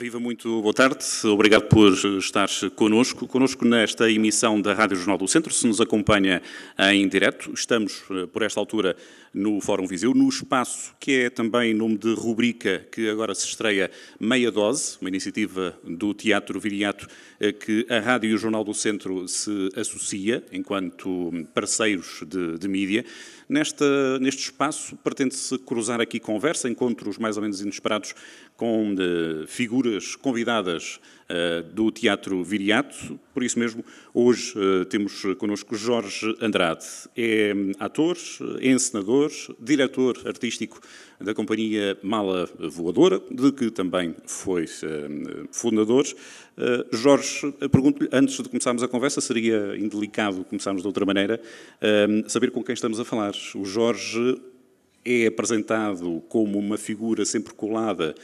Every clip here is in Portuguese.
Viva, muito boa tarde. Obrigado por estar connosco. Connosco nesta emissão da Rádio Jornal do Centro. Se nos acompanha em direto, estamos, por esta altura, no Fórum Viseu, no espaço que é também nome de rubrica que agora se estreia Meia Dose, uma iniciativa do Teatro Viriato que a Rádio e o Jornal do Centro se associa enquanto parceiros de mídia. Neste espaço pretende-se cruzar aqui conversa, encontros mais ou menos inesperados com figuras convidadas do Teatro Viriato. Por isso mesmo, hoje temos connosco Jorge Andrade. É ator, encenador, diretor artístico da companhia Mala Voadora, de que também foi fundador. Jorge, pergunto-lhe, antes de começarmos a conversa, seria indelicado começarmos de outra maneira, saber com quem estamos a falar. O Jorge é apresentado como uma figura sempre colada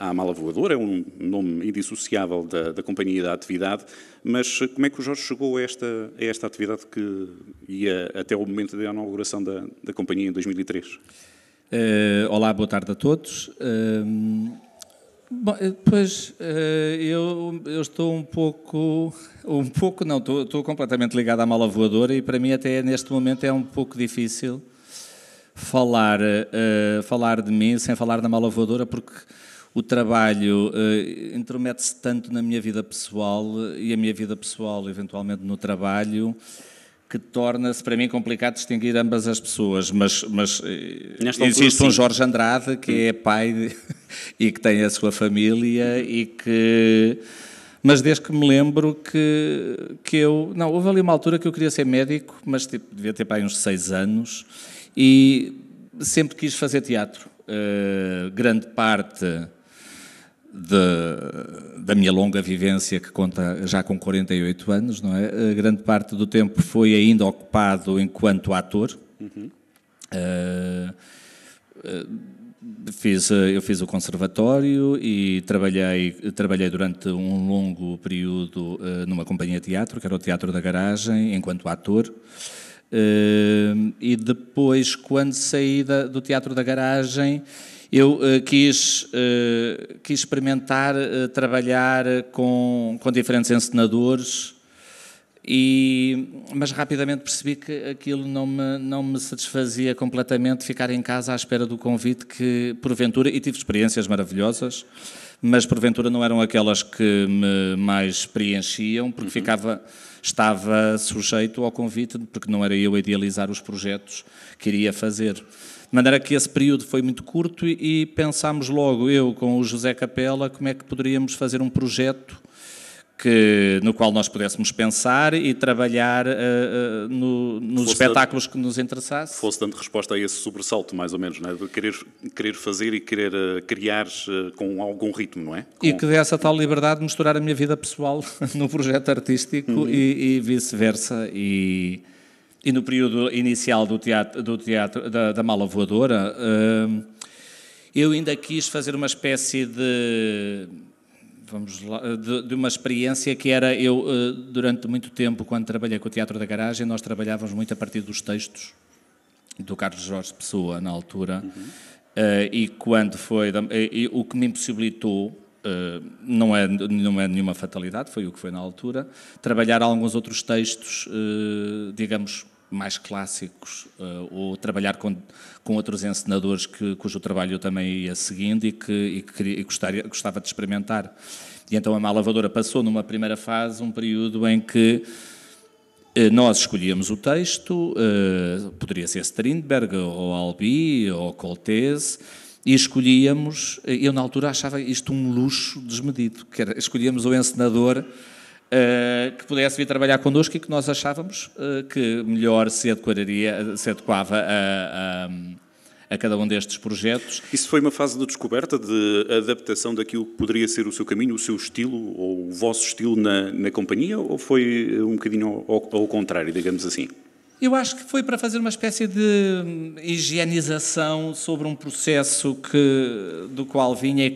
à Mala Voadora, é um nome indissociável da companhia e da atividade, mas como é que o Jorge chegou a esta atividade que ia até o momento da inauguração da companhia em 2003? Olá, boa tarde a todos. Eu estou estou completamente ligado à Mala Voadora e para mim até neste momento é um pouco difícil falar de mim sem falar da Mala Voadora, porque o trabalho intromete-se tanto na minha vida pessoal e a minha vida pessoal eventualmente no trabalho, que torna-se para mim complicado distinguir ambas as pessoas, mas existe um Jorge Andrade que é pai e que tem a sua família mas desde que me lembro que eu... Não, houve ali uma altura que eu queria ser médico, mas devia ter para aí uns 6 anos, e sempre quis fazer teatro. Grande parte da minha longa vivência, que conta já com 48 anos, não é? Grande parte do tempo foi ainda ocupado enquanto ator. Uhum. Eu fiz o conservatório e trabalhei durante um longo período numa companhia de teatro, que era o Teatro da Garagem, enquanto ator. E depois, quando saí do Teatro da Garagem, eu quis experimentar trabalhar com diferentes encenadores, mas rapidamente percebi que aquilo não me satisfazia completamente, ficar em casa à espera do convite que, porventura, e tive experiências maravilhosas, mas porventura não eram aquelas que me mais preenchiam, porque estava sujeito ao convite, porque não era eu a idealizar os projetos que iria fazer. De maneira que esse período foi muito curto e pensámos logo, eu com o José Capela, como é que poderíamos fazer um projeto no qual nós pudéssemos pensar e trabalhar nos espetáculos que nos interessasse. Fosse dando resposta a esse sobressalto, mais ou menos, não é? De querer fazer e querer criar com algum ritmo, não é? E que desse a tal liberdade de misturar a minha vida pessoal no projeto artístico e vice-versa. E no período inicial do teatro da Mala Voadora, eu ainda quis fazer uma espécie de uma experiência que era, durante muito tempo, quando trabalhei com o Teatro da Garagem, nós trabalhávamos muito a partir dos textos do Carlos Jorge Pessoa, na altura, e quando o que me impossibilitou, não é nenhuma fatalidade, foi o que foi na altura, trabalhar alguns outros textos, digamos, mais clássicos, ou trabalhar com outros encenadores cujo trabalho eu também ia seguindo e que gostava de experimentar. E então a Mala Voadora passou numa primeira fase um período em que nós escolhíamos o texto, poderia ser Strindberg, ou Albi, ou Coltese, e escolhíamos, eu na altura achava isto um luxo desmedido, escolhíamos o encenador que pudesse vir trabalhar connosco e que nós achávamos que melhor se adequava a cada um destes projetos. Isso foi uma fase de descoberta, de adaptação daquilo que poderia ser o seu caminho, o seu estilo, ou o vosso estilo na companhia, ou foi um bocadinho ao contrário, digamos assim? Eu acho que foi para fazer uma espécie de higienização sobre um processo do qual vinha e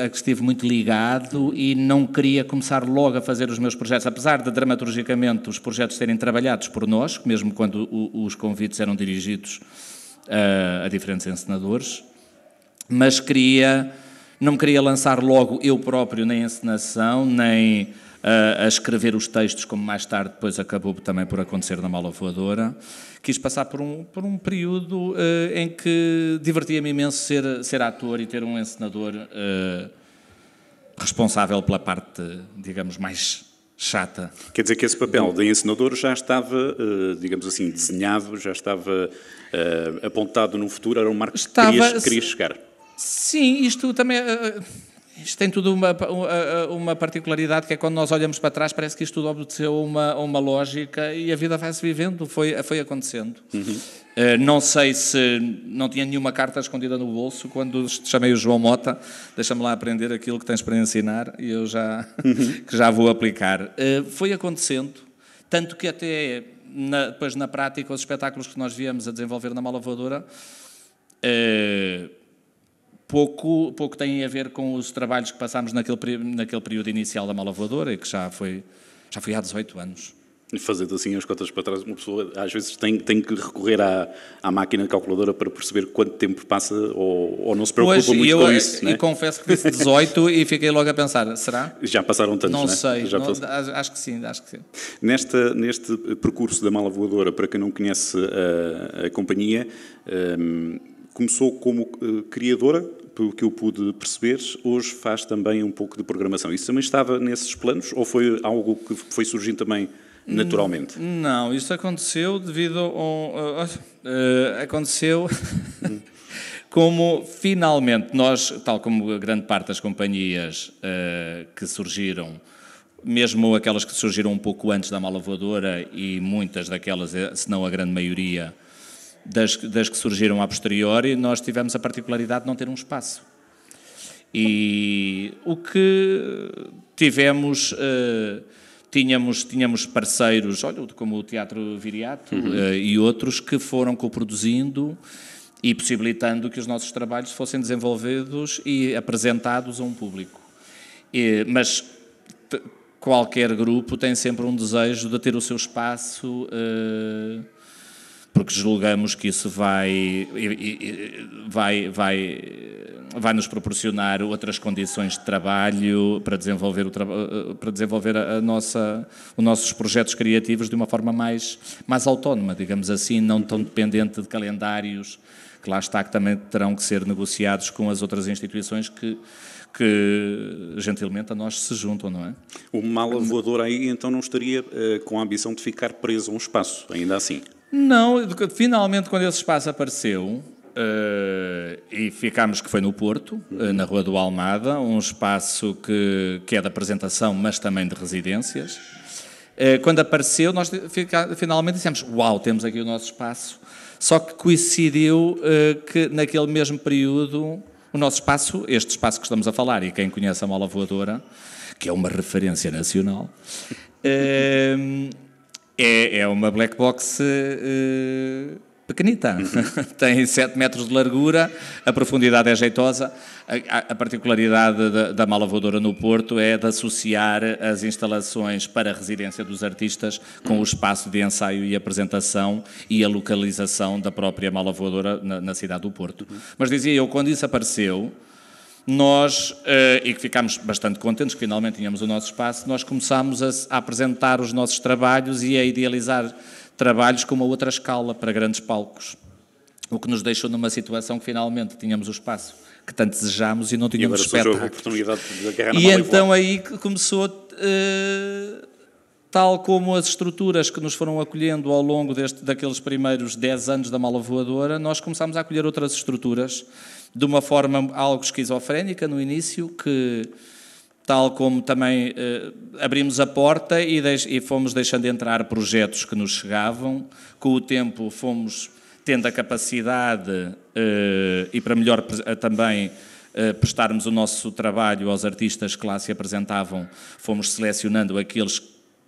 a que estive muito ligado, e não queria começar logo a fazer os meus projetos, apesar de dramaturgicamente os projetos serem trabalhados por nós, mesmo quando os convites eram dirigidos a diferentes encenadores, mas queria Não me queria lançar logo eu próprio nem encenação, nem a escrever os textos, como mais tarde depois acabou também por acontecer na Mala Voadora. Quis passar por um período em que divertia-me imenso ser ator e ter um encenador responsável pela parte, digamos, mais chata. Quer dizer que esse papel de encenador já estava, digamos assim, desenhado, já estava apontado no futuro, era um marco que querias chegar. Sim, isto também... Isto tem tudo uma particularidade, que é quando nós olhamos para trás, parece que isto tudo obedeceu uma lógica e a vida vai-se vivendo, foi acontecendo. Uhum. Não sei se não tinha nenhuma carta escondida no bolso quando chamei o João Mota, deixa-me lá aprender aquilo que tens para ensinar e eu que já vou aplicar. Foi acontecendo, tanto que até depois na prática os espetáculos que nós viemos a desenvolver na Mala Voadora pouco têm a ver com os trabalhos que passámos naquele período inicial da Mala Voadora, e que já foi há 18 anos. Fazendo assim as contas para trás, uma pessoa às vezes tem que recorrer à máquina calculadora para perceber quanto tempo passa ou não se preocupa muito com isso. E confesso que disse 18 e fiquei logo a pensar, será? Já passaram tantos, não é? sei, acho que sim. Neste percurso da Mala Voadora, para quem não conhece a companhia, começou como criadora, pelo que eu pude perceber, hoje faz também um pouco de programação. Isso também estava nesses planos ou foi algo que foi surgindo também naturalmente? Não, isso aconteceu devido aconteceu como finalmente nós, tal como a grande parte das companhias que surgiram, mesmo aquelas que surgiram um pouco antes da Mala Voadora e muitas daquelas, se não a grande maioria, das que surgiram a posteriori, nós tivemos a particularidade de não ter um espaço. E o que tivemos, tínhamos parceiros, olha, como o Teatro Viriato e outros, que foram coproduzindo e possibilitando que os nossos trabalhos fossem desenvolvidos e apresentados a um público. Mas qualquer grupo tem sempre um desejo de ter o seu espaço, porque julgamos que isso vai nos proporcionar outras condições de trabalho para desenvolver os nossos projetos criativos de uma forma mais autónoma, digamos assim, não tão dependente de calendários, que lá está, que também terão que ser negociados com as outras instituições que gentilmente a nós se juntam, não é? O Mala Voadora aí então não estaria com a ambição de ficar preso a um espaço, ainda assim? Não, finalmente quando esse espaço apareceu, e ficámos que foi no Porto, na Rua do Almada, um espaço que é de apresentação, mas também de residências. Quando apareceu, nós finalmente dissemos, uau, temos aqui o nosso espaço, só que coincidiu que naquele mesmo período, o nosso espaço, este espaço que estamos a falar, e quem conhece a Mala Voadora, que é uma referência nacional, é uma black box pequenita. Tem 7 metros de largura, a profundidade é jeitosa. A particularidade da Mala Voadora no Porto é de associar as instalações para a residência dos artistas com o espaço de ensaio e apresentação e a localização da própria Mala Voadora na cidade do Porto. Mas dizia eu, quando isso apareceu, nós, e que ficámos bastante contentes que finalmente tínhamos o nosso espaço, nós começámos a apresentar os nossos trabalhos e a idealizar trabalhos com uma outra escala para grandes palcos, o que nos deixou numa situação que finalmente tínhamos o espaço que tanto desejámos e não tínhamos espetáculos. E então aí começou, tal como as estruturas que nos foram acolhendo ao longo daqueles primeiros 10 anos da Mala Voadora, nós começámos a acolher outras estruturas de uma forma algo esquizofrénica no início, que tal como também abrimos a porta e fomos deixando entrar projetos que nos chegavam, com o tempo fomos tendo a capacidade e para melhor também prestarmos o nosso trabalho aos artistas que lá se apresentavam, fomos selecionando aqueles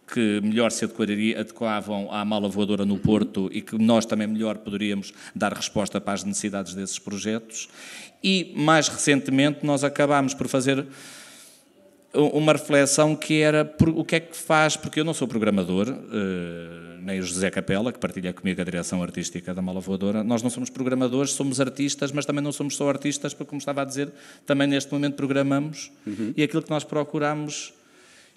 que melhor se adequavam à Mala Voadora no Porto e que nós também melhor poderíamos dar resposta para as necessidades desses projetos. E, mais recentemente, nós acabámos por fazer uma reflexão que era o que é que faz, porque eu não sou programador, nem o José Capela, que partilha comigo a direção artística da Mala Voadora, nós não somos programadores, somos artistas, mas também não somos só artistas, porque, como estava a dizer, também neste momento programamos, e aquilo que nós procuramos,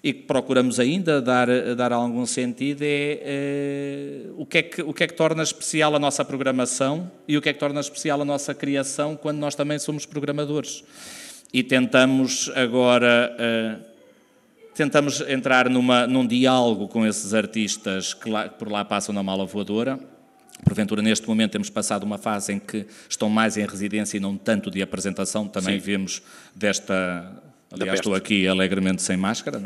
e que procuramos ainda dar algum sentido, é o que é que torna especial a nossa programação e o que é que torna especial a nossa criação quando nós também somos programadores. E tentamos agora entrar num diálogo com esses artistas que por lá passam na Mala Voadora. Porventura, neste momento, temos passado uma fase em que estão mais em residência e não tanto de apresentação. Também vemos aliás, estou aqui alegremente sem máscara.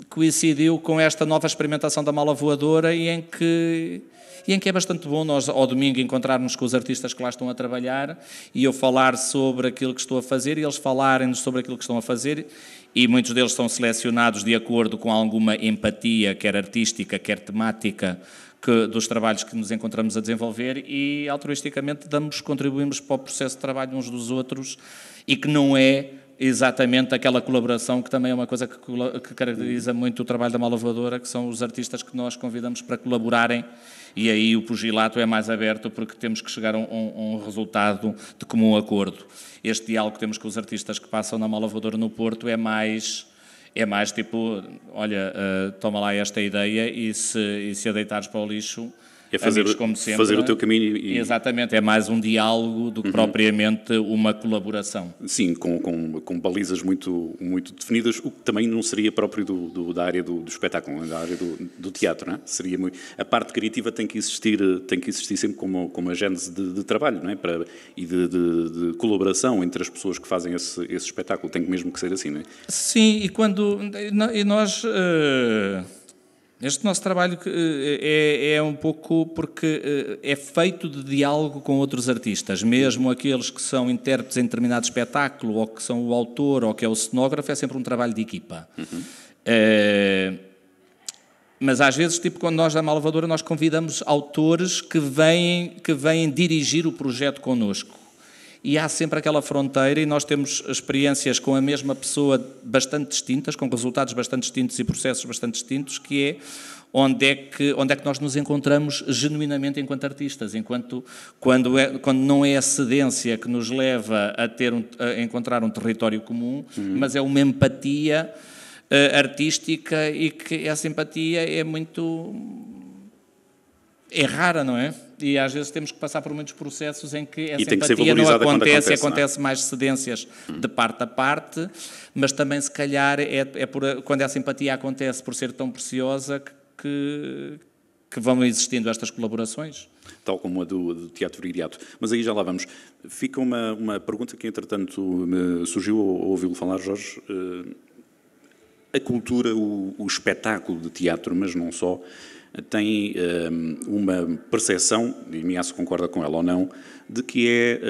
Coincidiu com esta nova experimentação da Mala Voadora e em que é bastante bom nós, ao domingo, encontrarmos com os artistas que lá estão a trabalhar e eu falar sobre aquilo que estou a fazer e eles falarem-nos sobre aquilo que estão a fazer, e muitos deles são selecionados de acordo com alguma empatia, quer artística, quer temática, dos trabalhos que nos encontramos a desenvolver, e altruisticamente contribuímos para o processo de trabalho uns dos outros, e que não é exatamente aquela colaboração que também é uma coisa que caracteriza muito o trabalho da Mala Voadora, que são os artistas que nós convidamos para colaborarem, e aí o pugilato é mais aberto porque temos que chegar a um resultado de comum acordo. Este diálogo que temos com os artistas que passam na Mala Voadora no Porto é mais tipo, olha, toma lá esta ideia e se a deitares para o lixo, é fazer o teu caminho. Exatamente, é mais um diálogo do que propriamente uma colaboração. Sim, com balizas muito, muito definidas, o que também não seria próprio da área do espetáculo, da área do teatro, não é? Seria a parte criativa tem que existir sempre como uma gênese de trabalho, não é? E de colaboração entre as pessoas que fazem esse espetáculo, tem mesmo que ser assim, não é? Sim, e nós... Este nosso trabalho é um pouco porque é feito de diálogo com outros artistas, mesmo aqueles que são intérpretes em determinado espetáculo, ou que são o autor, ou que é o cenógrafo, é sempre um trabalho de equipa. Mas às vezes, tipo quando nós da Mala Voadora, nós convidamos autores que vêm dirigir o projeto connosco. E há sempre aquela fronteira, e nós temos experiências com a mesma pessoa bastante distintas, com resultados bastante distintos e processos bastante distintos, que é onde é que nós nos encontramos genuinamente enquanto artistas, quando não é a cedência que nos leva a encontrar um território comum, mas é uma empatia artística, e que essa empatia é rara, não é? E às vezes temos que passar por muitos processos em que essa empatia não acontece, acontece mais cedências de parte a parte, mas também se calhar quando essa empatia acontece por ser tão preciosa que vão existindo estas colaborações. Tal como a do Teatro Viriato. Mas aí já lá vamos. Fica uma pergunta que, entretanto, me surgiu ao ouvi-lo falar, Jorge. A cultura, o espetáculo de teatro, mas não só, tem uma percepção, e Miaço concorda com ela ou não, de que é,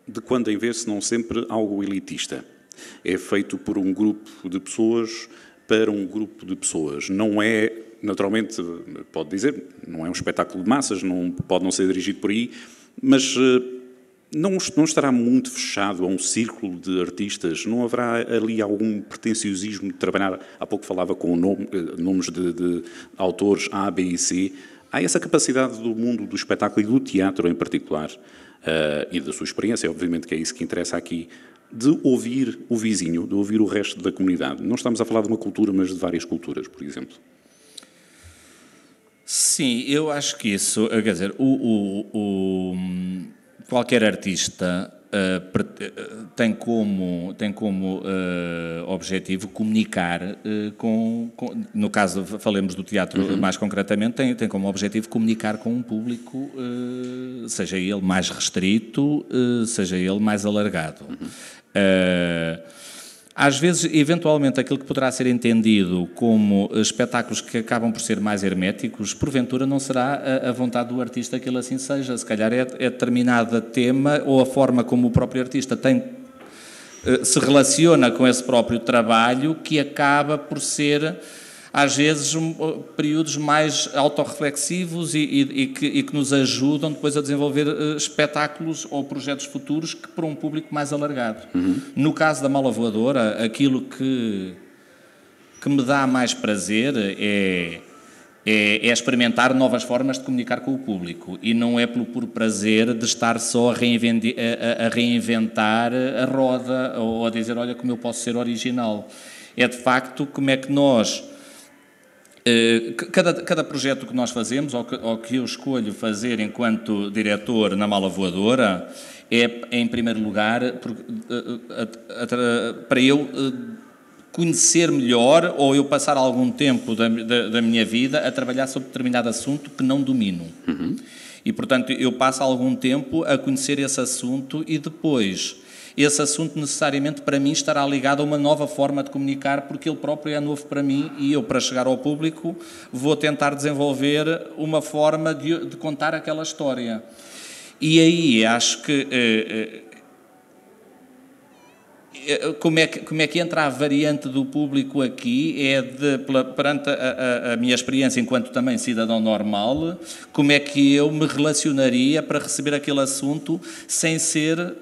de quando em vez, se não sempre, algo elitista. É feito por um grupo de pessoas para um grupo de pessoas. Não é, naturalmente, pode dizer, não é um espetáculo de massas, pode não ser dirigido por aí, mas não estará muito fechado a um círculo de artistas? Não haverá ali algum pretenciosismo de trabalhar? Há pouco falava com nomes de autores A, B e C. Há essa capacidade do mundo do espetáculo e do teatro em particular, e da sua experiência, obviamente que é isso que interessa aqui, de ouvir o vizinho, de ouvir o resto da comunidade. Não estamos a falar de uma cultura, mas de várias culturas, por exemplo. Sim, eu acho que isso, quer dizer, qualquer artista tem como objetivo comunicar no caso, falemos do teatro mais concretamente, tem como objetivo comunicar com um público, seja ele mais restrito, seja ele mais alargado. Às vezes, eventualmente, aquilo que poderá ser entendido como espetáculos que acabam por ser mais herméticos, porventura não será a vontade do artista que ele assim seja. Se calhar é determinado tema ou a forma como o próprio artista se relaciona com esse próprio trabalho que acaba por ser às vezes, períodos mais autorreflexivos e que nos ajudam depois a desenvolver espetáculos ou projetos futuros que para um público mais alargado. No caso da Mala Voadora, aquilo que me dá mais prazer é experimentar novas formas de comunicar com o público, e não é pelo puro prazer de estar só a reinventar a roda ou a dizer, olha como eu posso ser original. É de facto como é que nós, cada projeto que nós fazemos ou que eu escolho fazer enquanto diretor na Mala Voadora é, em primeiro lugar, para eu conhecer melhor ou eu passar algum tempo da minha vida a trabalhar sobre determinado assunto que não domino. E, portanto, eu passo algum tempo a conhecer esse assunto e depois esse assunto necessariamente para mim estará ligado a uma nova forma de comunicar, porque ele próprio é novo para mim e eu, para chegar ao público, vou tentar desenvolver uma forma de contar aquela história. E aí acho que como é que entra a variante do público aqui perante a minha experiência enquanto também cidadão normal, como é que eu me relacionaria para receber aquele assunto sem ser...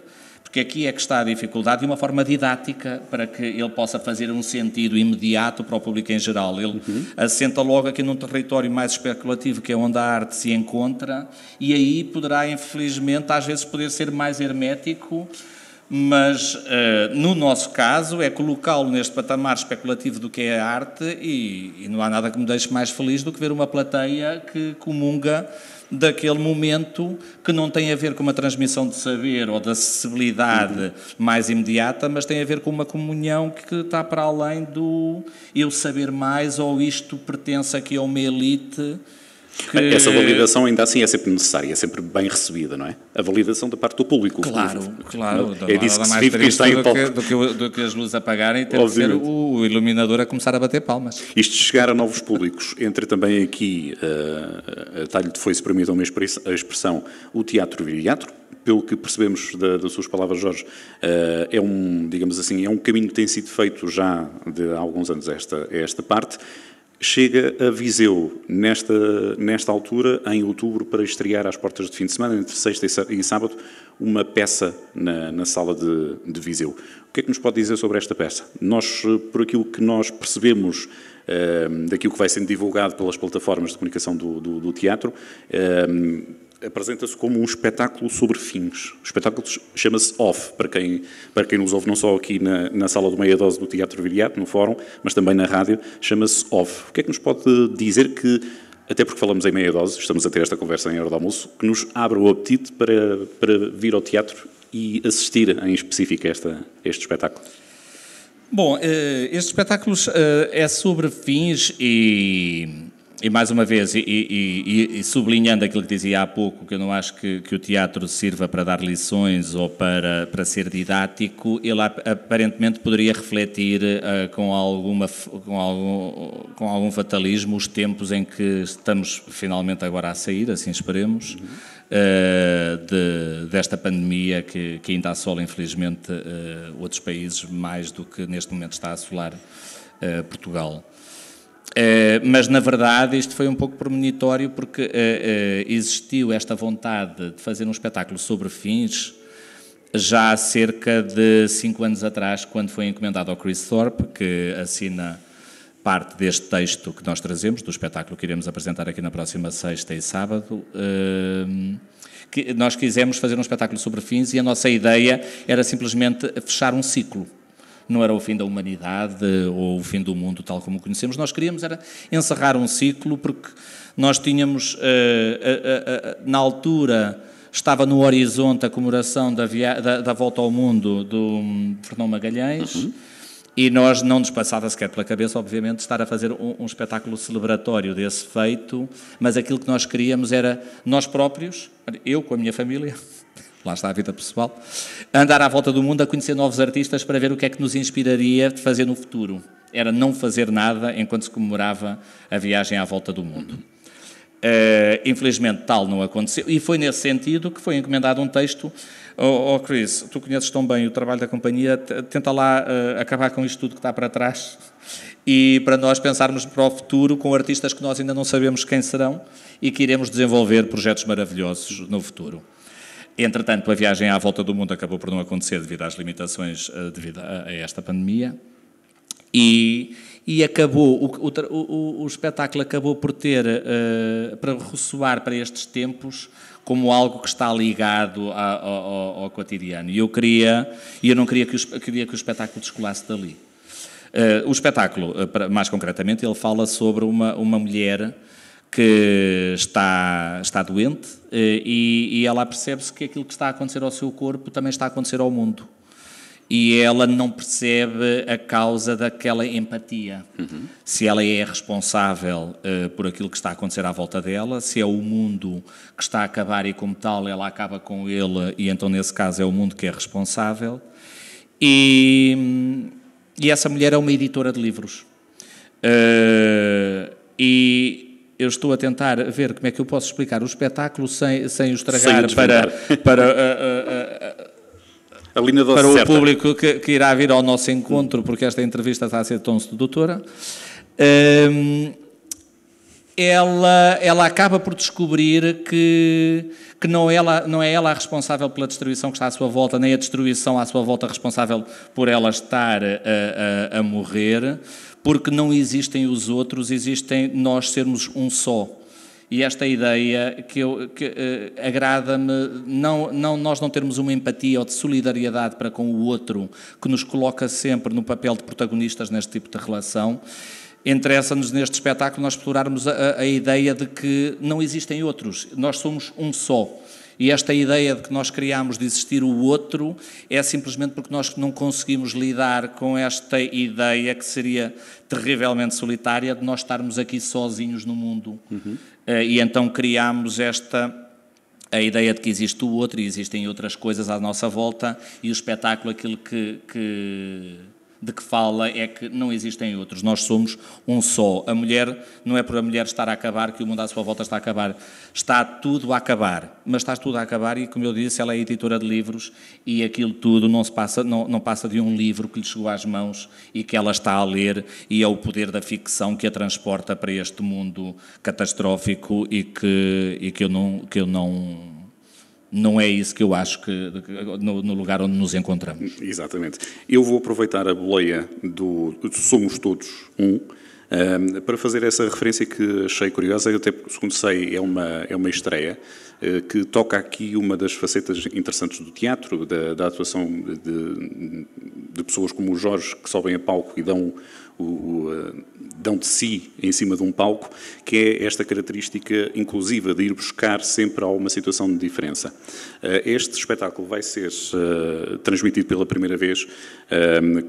Porque aqui é que está a dificuldade, de uma forma didática, para que ele possa fazer um sentido imediato para o público em geral. Ele assenta logo aqui num território mais especulativo, que é onde a arte se encontra, e aí poderá, infelizmente, às vezes poder ser mais hermético, mas no nosso caso é colocá-lo neste patamar especulativo do que é a arte, e não há nada que me deixe mais feliz do que ver uma plateia que comunga daquele momento, que não tem a ver com uma transmissão de saber ou de acessibilidade mais imediata, mas tem a ver com uma comunhão que está para além do eu saber mais ou isto pertence aqui a uma elite. Essa validação ainda assim é sempre necessária, é sempre bem recebida, não é? A validação da parte do público. Claro. É disso que se vive quem está em palco. Do que as luzes apagarem e ter que ser o iluminador a começar a bater palmas. Isto de chegar a novos públicos, entre também aqui, a talho de foice, permitam-me a expressão, o teatro viriato. Pelo que percebemos das suas palavras, Jorge, é digamos assim, é um caminho que tem sido feito já de há alguns anos esta parte. Chega a Viseu, nesta altura, em outubro, para estrear às portas de fim de semana, entre sexta e sábado, uma peça na sala de Viseu. O que é que nos pode dizer sobre esta peça? Nós, por aquilo que nós percebemos, daquilo que vai sendo divulgado pelas plataformas de comunicação do teatro, apresenta-se como um espetáculo sobre fins. O espetáculo chama-se Off, para quem nos ouve não só aqui na sala do Meia Dose do Teatro Viriato, no fórum, mas também na rádio, chama-se Off. O que é que nos pode dizer que, até porque falamos em Meia Dose, estamos a ter esta conversa em hora de almoço, que nos abre o apetite para vir ao teatro e assistir em específico a este espetáculo? Bom, este espetáculo é sobre fins e mais uma vez, e sublinhando aquilo que dizia há pouco, que eu não acho que o teatro sirva para dar lições ou para ser didático, ele aparentemente poderia refletir com algum fatalismo os tempos em que estamos finalmente agora a sair, assim esperemos, desta pandemia que ainda assola, infelizmente, outros países mais do que neste momento está a assolar Portugal. Mas, na verdade, isto foi um pouco premonitório porque existiu esta vontade de fazer um espetáculo sobre fins já há cerca de 5 anos atrás, quando foi encomendado ao Chris Thorpe, que assina parte deste texto que nós trazemos, do espetáculo que iremos apresentar aqui na próxima sexta e sábado. Que nós quisemos fazer um espetáculo sobre fins e a nossa ideia era simplesmente fechar um ciclo. Não era o fim da humanidade ou o fim do mundo tal como o conhecemos. Nós queríamos era encerrar um ciclo, porque nós tínhamos, na altura, estava no horizonte a comemoração da volta ao mundo do Fernão Magalhães, e nós não nos passava sequer pela cabeça, obviamente, estar a fazer um espetáculo celebratório desse feito, mas aquilo que nós queríamos era nós próprios, eu com a minha família... Lá está a vida pessoal, andar à volta do mundo a conhecer novos artistas para ver o que é que nos inspiraria de fazer no futuro. Era não fazer nada enquanto se comemorava a viagem à volta do mundo. Infelizmente tal não aconteceu, e foi nesse sentido que foi encomendado um texto. Chris, tu conheces tão bem o trabalho da companhia, tenta lá acabar com isto tudo que está para trás, e para nós pensarmos para o futuro com artistas que nós ainda não sabemos quem serão e que iremos desenvolver projetos maravilhosos no futuro. Entretanto, a viagem à volta do mundo acabou por não acontecer devido às limitações devido a esta pandemia, e acabou, o espetáculo acabou por ter, para ressoar para estes tempos, como algo que está ligado ao cotidiano. E eu não queria que o espetáculo descolasse dali. O espetáculo, mais concretamente, ele fala sobre uma mulher que está doente e ela percebe-se que aquilo que está a acontecer ao seu corpo também está a acontecer ao mundo. E ela não percebe a causa daquela empatia. Se ela é responsável por aquilo que está a acontecer à volta dela, se é o mundo que está a acabar e, como tal, ela acaba com ele, e então, nesse caso, é o mundo que é responsável. E essa mulher é uma editora de livros. E eu estou a tentar ver como é que eu posso explicar o espetáculo sem o estragar para o público que irá vir ao nosso encontro, porque esta entrevista está a ser tão sedutora. Ela acaba por descobrir que não é ela a responsável pela destruição que está à sua volta, nem a destruição à sua volta responsável por ela estar a morrer, porque não existem os outros, existem nós sermos um só. E esta ideia que agrada-me, nós não termos uma empatia ou de solidariedade para com o outro, que nos coloca sempre no papel de protagonistas neste tipo de relação. Interessa-nos neste espetáculo nós explorarmos a ideia de que não existem outros, nós somos um só. E esta ideia de que nós criamos de existir o outro é simplesmente porque nós não conseguimos lidar com esta ideia que seria terrivelmente solitária de nós estarmos aqui sozinhos no mundo. E então criamos a ideia de que existe o outro e existem outras coisas à nossa volta, e o espetáculo, aquilo de que fala é que não existem outros, nós somos um só. A mulher, não é por a mulher estar a acabar que o mundo à sua volta está a acabar, está tudo a acabar, mas está tudo a acabar, e como eu disse, ela é editora de livros, e aquilo tudo não passa de um livro que lhe chegou às mãos e que ela está a ler, e é o poder da ficção que a transporta para este mundo catastrófico e que eu não é isso que eu acho que no lugar onde nos encontramos. Exatamente. Eu vou aproveitar a boleia do Somos Todos Um para fazer essa referência que achei curiosa, até porque, segundo sei, é uma estreia que toca aqui uma das facetas interessantes do teatro, da atuação de pessoas como o Jorge, que sobem a palco e dão de si em cima de um palco, que é esta característica inclusiva de ir buscar sempre a uma situação de diferença. Este espetáculo vai ser transmitido pela primeira vez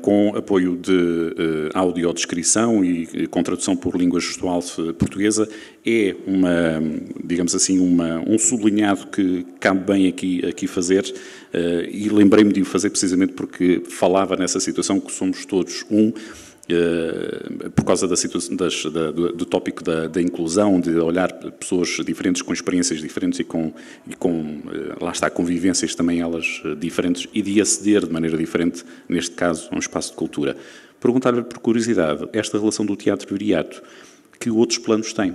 com apoio de audiodescrição e com tradução por língua gestual portuguesa. É digamos assim, um sublinhado que cabe bem aqui fazer, e lembrei-me de o fazer precisamente porque falava nessa situação que somos todos um, por causa do tópico da inclusão, de olhar pessoas diferentes, com experiências diferentes e com lá está, convivências também elas diferentes, e de aceder de maneira diferente, neste caso, a um espaço de cultura. Perguntar-lhe, por curiosidade, esta relação do teatro viriato, que outros planos tem?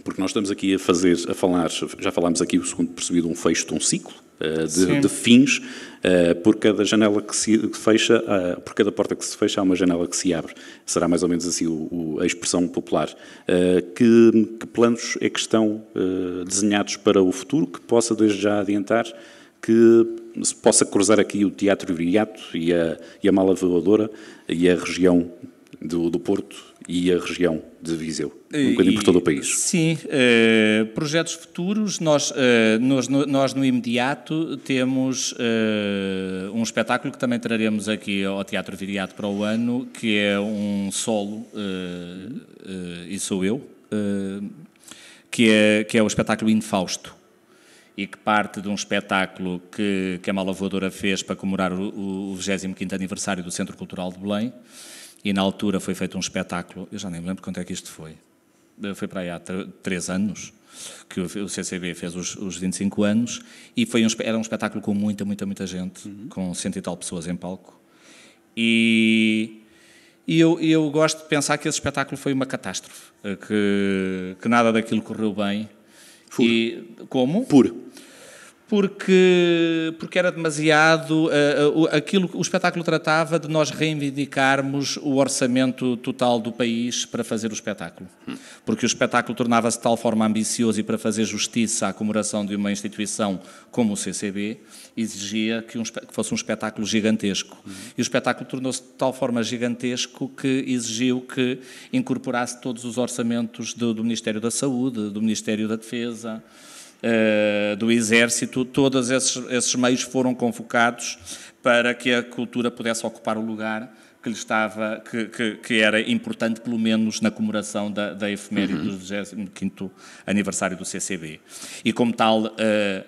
Porque nós estamos aqui a falar, já falámos aqui, segundo percebido, um fecho de um ciclo, de fins, por cada janela que se fecha, por cada porta que se fecha, há uma janela que se abre. Será mais ou menos assim a expressão popular. Que planos é que estão desenhados para o futuro, que possa desde já adiantar que se possa cruzar aqui o Teatro Viriato e a Mala Voadora e a região do Porto e a região de Viseu, um bocadinho por todo o país? Sim, projetos futuros, nós no imediato temos um espetáculo que também traremos aqui ao Teatro Viriato para o ano, que é um solo, e sou eu, que é o espetáculo Infausto, e que parte de um espetáculo que a Mala Voadora fez para comemorar o 25º aniversário do Centro Cultural de Belém. E na altura foi feito um espetáculo, eu já nem me lembro quanto é que isto foi, foi para aí há 3 anos, que o CCB fez os 25 anos, e era um espetáculo com muita gente, com 100 e tal pessoas em palco. E eu gosto de pensar que esse espetáculo foi uma catástrofe, que nada daquilo correu bem. Como? Porque era demasiado... o espetáculo tratava de nós reivindicarmos o orçamento total do país para fazer o espetáculo. Porque o espetáculo tornava-se de tal forma ambicioso, e para fazer justiça à comemoração de uma instituição como o CCB, exigia que fosse um espetáculo gigantesco. E o espetáculo tornou-se de tal forma gigantesco que exigiu que incorporasse todos os orçamentos do Ministério da Saúde, do Ministério da Defesa, do Exército. Todos esses meios foram convocados para que a cultura pudesse ocupar o lugar que lhe estava, que era importante, pelo menos na comemoração da efeméride do 25º aniversário do CCB. E como tal,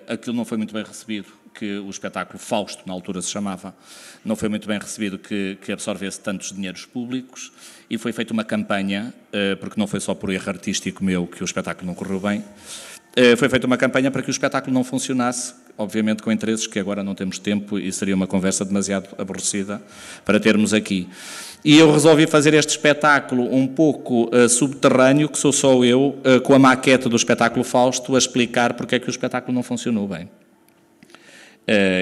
aquilo não foi muito bem recebido, que o espetáculo Fausto, na altura se chamava, não foi muito bem recebido que absorvesse tantos dinheiros públicos, e foi feita uma campanha, porque não foi só por erro artístico meu que o espetáculo não correu bem. Foi feita uma campanha para que o espetáculo não funcionasse, obviamente com interesses que agora não temos tempo, e seria uma conversa demasiado aborrecida para termos aqui. E eu resolvi fazer este espetáculo um pouco subterrâneo, que sou só eu, com a maquete do espetáculo Fausto, a explicar porque é que o espetáculo não funcionou bem.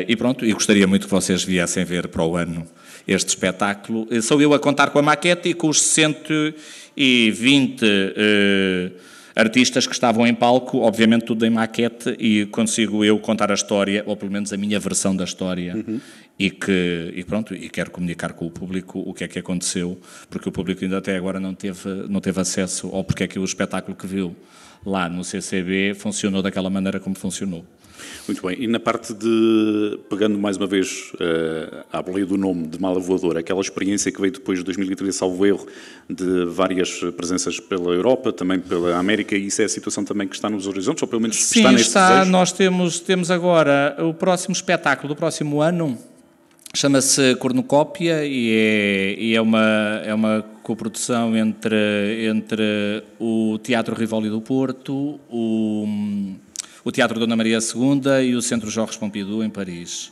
E pronto, e gostaria muito que vocês viessem ver para o ano este espetáculo. Sou eu a contar com a maquete e com os 120 artistas que estavam em palco, obviamente tudo em maquete, e consigo eu contar a história, ou pelo menos a minha versão da história, e quero comunicar com o público o que é que aconteceu, porque o público ainda até agora não teve acesso ao porque é que o espetáculo que viu lá no CCB funcionou daquela maneira como funcionou. Muito bem, e na parte de, pegando mais uma vez à boleia do nome de Mala Voadora, aquela experiência que veio depois de 2013, salvo erro, de várias presenças pela Europa, também pela América, e isso é a situação também que está nos horizontes, ou pelo menos está neste desejo? Nós temos agora o próximo espetáculo do próximo ano, chama-se Cornucópia, e é uma coprodução entre o Teatro Rivoli do Porto, o Teatro Dona Maria II e o Centro Georges Pompidou, em Paris.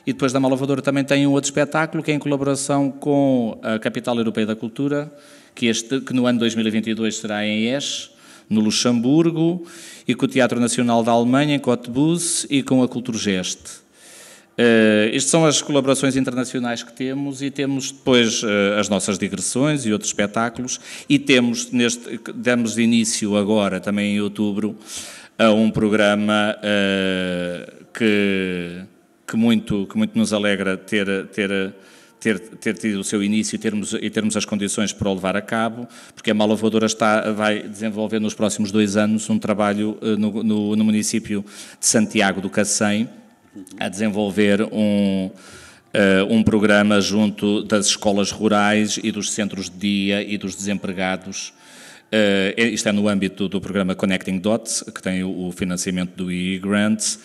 E depois da Mala Voadora também tem um outro espetáculo que é em colaboração com a Capital Europeia da Cultura, que no ano 2022 será em Esch, no Luxemburgo, e com o Teatro Nacional da Alemanha, em Cottbus, e com a Culturgest. Estas são as colaborações internacionais que temos, e temos depois as nossas digressões e outros espetáculos, e demos início agora, também em outubro, a um programa que muito nos alegra ter tido o seu início e termos as condições para o levar a cabo, porque a Mala Voadora vai desenvolver nos próximos 2 anos um trabalho no município de Santiago do Cacém, a desenvolver um programa junto das escolas rurais e dos centros de dia e dos desempregados. Isto é no âmbito do programa Connecting Dots, que tem o financiamento do EE Grants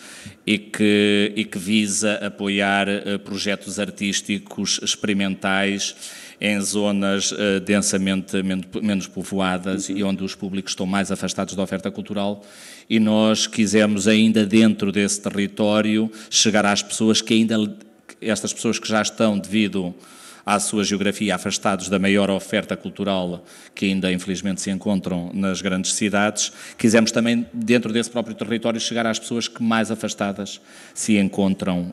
e que visa apoiar projetos artísticos experimentais em zonas densamente menos povoadas e onde os públicos estão mais afastados da oferta cultural, e nós quisemos ainda dentro desse território chegar às pessoas estas pessoas que já estão, devido à sua geografia, afastados da maior oferta cultural que ainda infelizmente se encontram nas grandes cidades. Quisemos também, dentro desse próprio território, chegar às pessoas que mais afastadas se encontram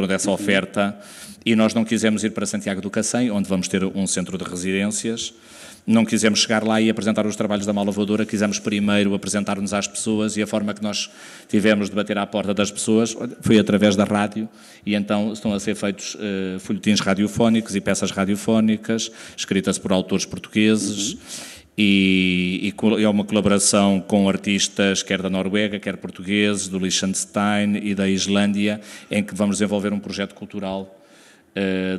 dessa oferta, e nós não quisemos ir para Santiago do Cacém, onde vamos ter um centro de residências. Não quisemos chegar lá e apresentar os trabalhos da Mala Voadora, quisemos primeiro apresentar-nos às pessoas, e a forma que nós tivemos de bater à porta das pessoas foi através da rádio, e então estão a ser feitos folhetins radiofónicos e peças radiofónicas, escritas por autores portugueses, e é uma colaboração com artistas quer da Noruega, quer portugueses, do Liechtenstein e da Islândia, em que vamos desenvolver um projeto cultural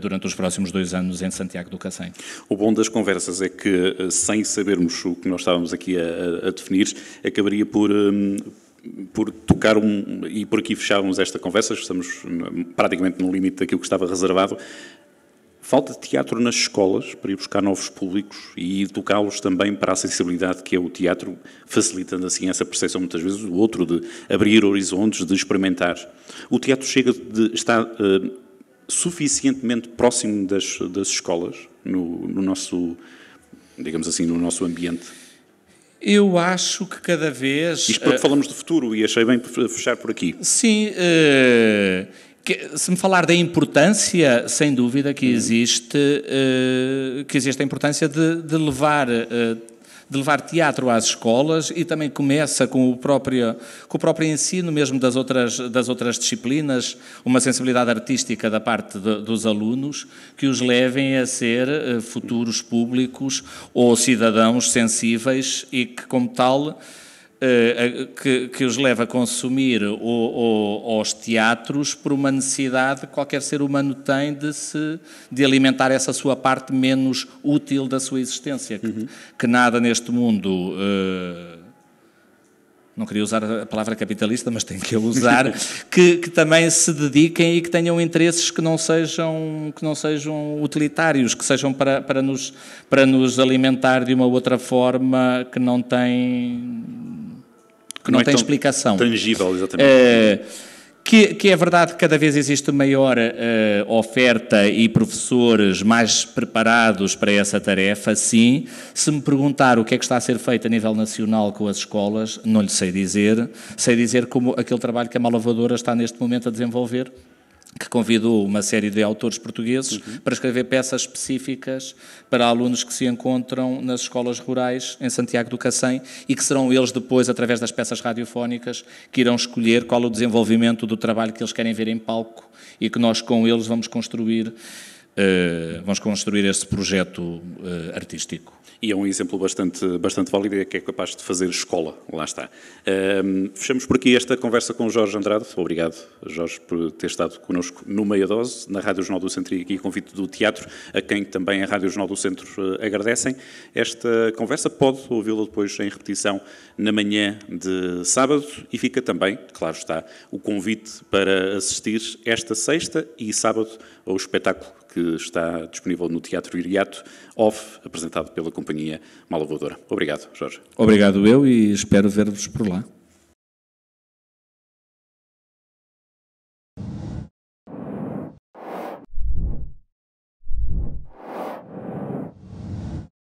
durante os próximos 2 anos em Santiago do Cacém. O bom das conversas é que, sem sabermos o que nós estávamos aqui a definir, acabaria por tocar e por aqui fechávamos esta conversa, estamos praticamente no limite daquilo que estava reservado. Falta de teatro nas escolas para ir buscar novos públicos e educá-los também para a sensibilidade que é o teatro, facilitando assim essa percepção muitas vezes do outro, de abrir horizontes, de experimentar. O teatro está suficientemente próximo das escolas, no nosso, digamos assim, no nosso ambiente? Eu acho que cada vez... Isto porque falamos do futuro e achei bem fechar por aqui. Sim, se me falar da importância, sem dúvida que existe a importância de levar teatro às escolas, e também começa com o próprio ensino mesmo das outras disciplinas, uma sensibilidade artística da parte dos alunos que os levem a ser futuros públicos ou cidadãos sensíveis e que, como tal, que os leva a consumir os teatros por uma necessidade que qualquer ser humano tem de alimentar essa sua parte menos útil da sua existência. Que nada neste mundo... não queria usar a palavra capitalista, mas tenho que a usar, que também se dediquem e que tenham interesses que não sejam utilitários, que sejam para nos alimentar de uma outra forma que não tem explicação. Tangível, exatamente. Que é verdade que cada vez existe maior oferta e professores mais preparados para essa tarefa, sim. Se me perguntar o que é que está a ser feito a nível nacional com as escolas, não lhe sei dizer. Sei dizer como aquele trabalho que a Mala Voadora está neste momento a desenvolver, que convidou uma série de autores portugueses para escrever peças específicas para alunos que se encontram nas escolas rurais em Santiago do Cacém, e que serão eles depois, através das peças radiofónicas, que irão escolher qual o desenvolvimento do trabalho que eles querem ver em palco, e que nós com eles vamos construir esse projeto artístico. E é um exemplo bastante válido e que é capaz de fazer escola, lá está. Fechamos por aqui esta conversa com o Jorge Andrade. Obrigado, Jorge, por ter estado connosco no Meia Dose, na Rádio Jornal do Centro, e aqui convite do teatro, a quem também a Rádio Jornal do Centro agradecem. Esta conversa pode ouvi-la depois em repetição na manhã de sábado, e fica também, claro está, o convite para assistir esta sexta e sábado ao espetáculo que está disponível no Teatro Iriato, apresentado pela Companhia Mala Voadora. Obrigado, Jorge. Obrigado eu, e espero ver-vos por lá.